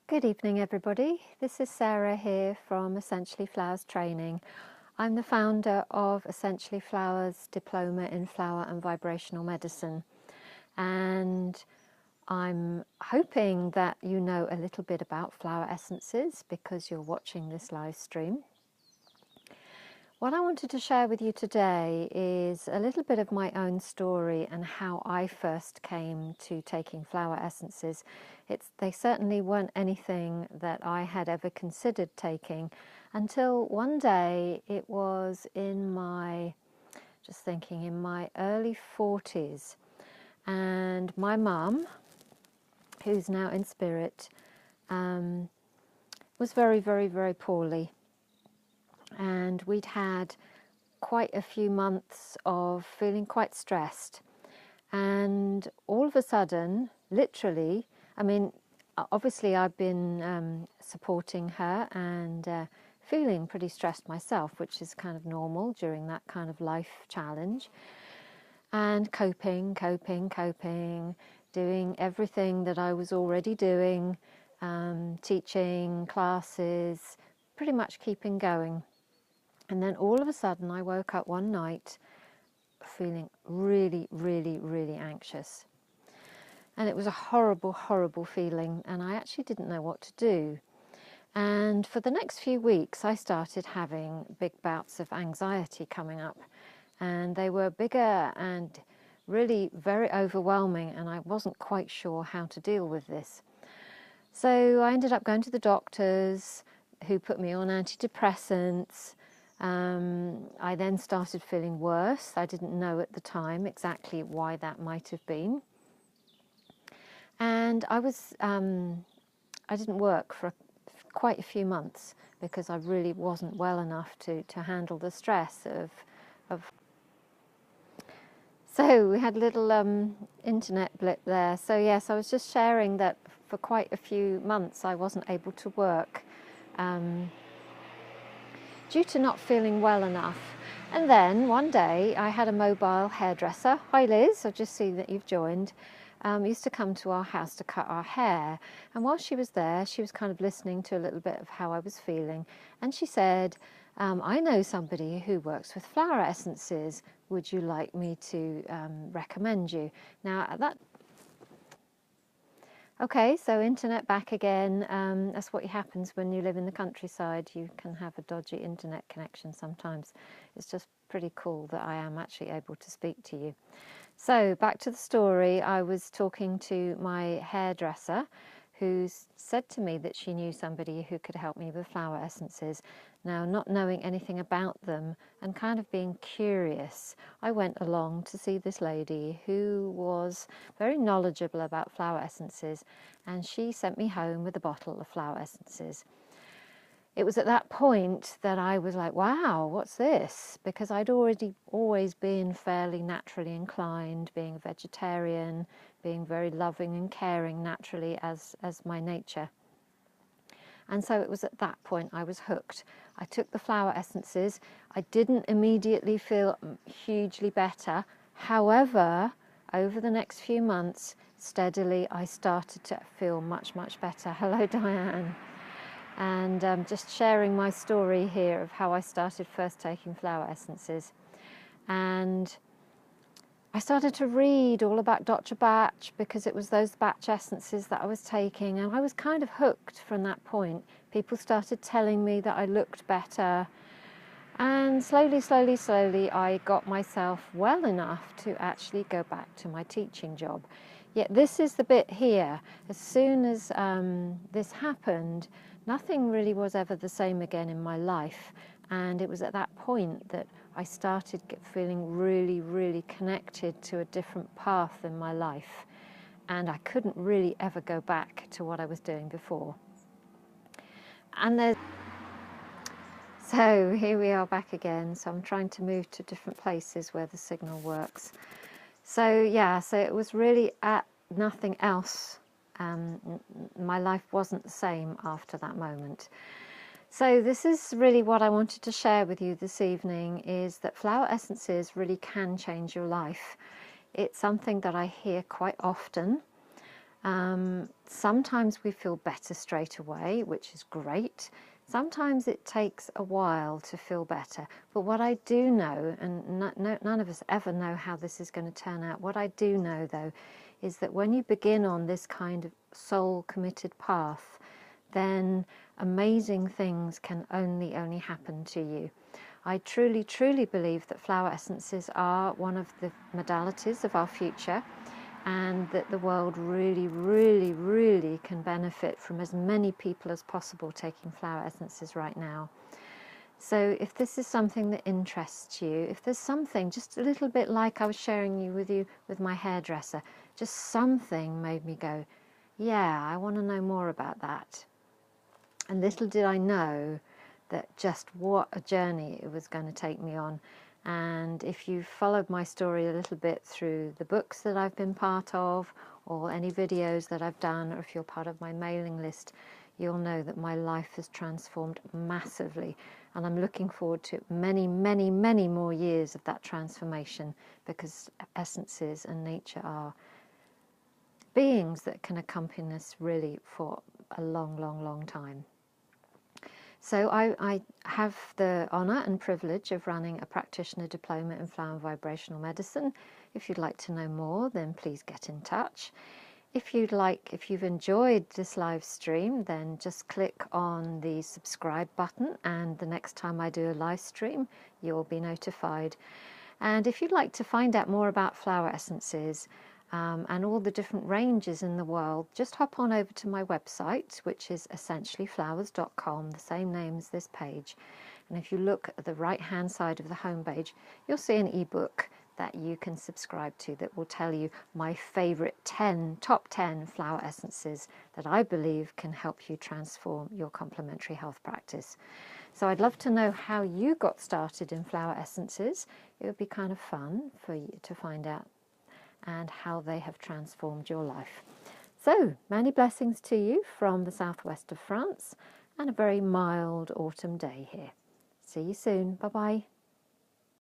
Good evening, everybody. This is Sarah here from Essentially Flowers Training. I'm the founder of Essentially Flowers Diploma in Flower and Vibrational Medicine, and I'm hoping that you know a little bit about flower essences because you're watching this live stream. What I wanted to share with you today is a little bit of my own story and how I first came to taking flower essences. They certainly weren't anything that I had ever considered taking until one day. It was in my early 40s, and my mum, who's now in spirit, was very, very, very poorly. And we'd had quite a few months of feeling quite stressed, and all of a sudden, literally, obviously I've been supporting her and feeling pretty stressed myself, which is kind of normal during that kind of life challenge, and coping, doing everything that I was already doing, teaching classes, pretty much keeping going. And then all of a sudden I woke up one night feeling really, really, really anxious. And it was a horrible, horrible feeling, and I actually didn't know what to do. And for the next few weeks I started having big bouts of anxiety coming up, and they were bigger and really very overwhelming, and I wasn't quite sure how to deal with this. So I ended up going to the doctors, who put me on antidepressants. I then started feeling worse. I didn't know at the time exactly why that might have been. And I didn't work for quite a few months because I really wasn't well enough to handle the stress of. So we had a little internet blip there. So yes, I was just sharing that for quite a few months I wasn't able to work. Due to not feeling well enough. And then one day I had a mobile hairdresser. Hi Liz, I've just seen that you've joined. Used to come to our house to cut our hair, and while she was there she was kind of listening to a little bit of how I was feeling, and she said, I know somebody who works with flower essences, would you like me to recommend you? Now at that Okay, so internet back again. That's what happens when you live in the countryside. You can have a dodgy internet connection sometimes. It's just pretty cool that I am actually able to speak to you. So back to the story. I was talking to my hairdresser, who said to me that she knew somebody who could help me with flower essences. Now, not knowing anything about them and kind of being curious, I went along to see this lady who was very knowledgeable about flower essences, and she sent me home with a bottle of flower essences. It was at that point that I was like, wow, what's this? Because I'd always been fairly naturally inclined, being a vegetarian, being very loving and caring naturally as my nature. And so it was at that point I was hooked. I took the flower essences. I didn't immediately feel hugely better. However, over the next few months, steadily I started to feel much, much better. Hello, Diane. And just sharing my story here of how I started first taking flower essences. And I started to read all about Dr. Batch because it was those Batch essences that I was taking, and I was kind of hooked from that point. People started telling me that I looked better, and slowly, slowly, slowly I got myself well enough to actually go back to my teaching job. Yet this is the bit here. As soon as this happened, nothing really was ever the same again in my life, and it was at that point that I started feeling really, really connected to a different path in my life, and I couldn't really ever go back to what I was doing before. So here we are back again. So I'm trying to move to different places where the signal works. So yeah, so it was really at nothing else. My life wasn't the same after that moment. So this is really what I wanted to share with you this evening, is that flower essences really can change your life. It's something that I hear quite often. Sometimes we feel better straight away, which is great. Sometimes it takes a while to feel better. But what I do know, and none of us ever know how this is going to turn out, what I do know though is that when you begin on this kind of soul committed path, then amazing things can only happen to you. I truly believe that flower essences are one of the modalities of our future, and that the world really can benefit from as many people as possible taking flower essences right now. So if this is something that interests you, if there's something just a little bit like I was sharing with you with my hairdresser, just something made me go, yeah, I want to know more about that. And little did I know that just what a journey it was going to take me on. And if you've followed my story a little bit through the books that I've been part of, or any videos that I've done, or if you're part of my mailing list, you'll know that my life has transformed massively. And I'm looking forward to many more years of that transformation, because essences and nature are beings that can accompany us really for a long time. So I have the honour and privilege of running a practitioner diploma in flower and vibrational medicine. If you'd like to know more, then please get in touch. If you've enjoyed this live stream, then just click on the subscribe button, and the next time I do a live stream, you'll be notified. And if you'd like to find out more about flower essences, and all the different ranges in the world, just hop on over to my website, which is essentiallyflowers.com, the same name as this page. And if you look at the right hand side of the home page, you'll see an ebook that you can subscribe to that will tell you my favorite top 10 flower essences that I believe can help you transform your complementary health practice. So I'd love to know how you got started in flower essences. It would be kind of fun for you to find out, and how they have transformed your life. So, many blessings to you from the southwest of France, and a very mild autumn day here. See you soon. Bye-bye.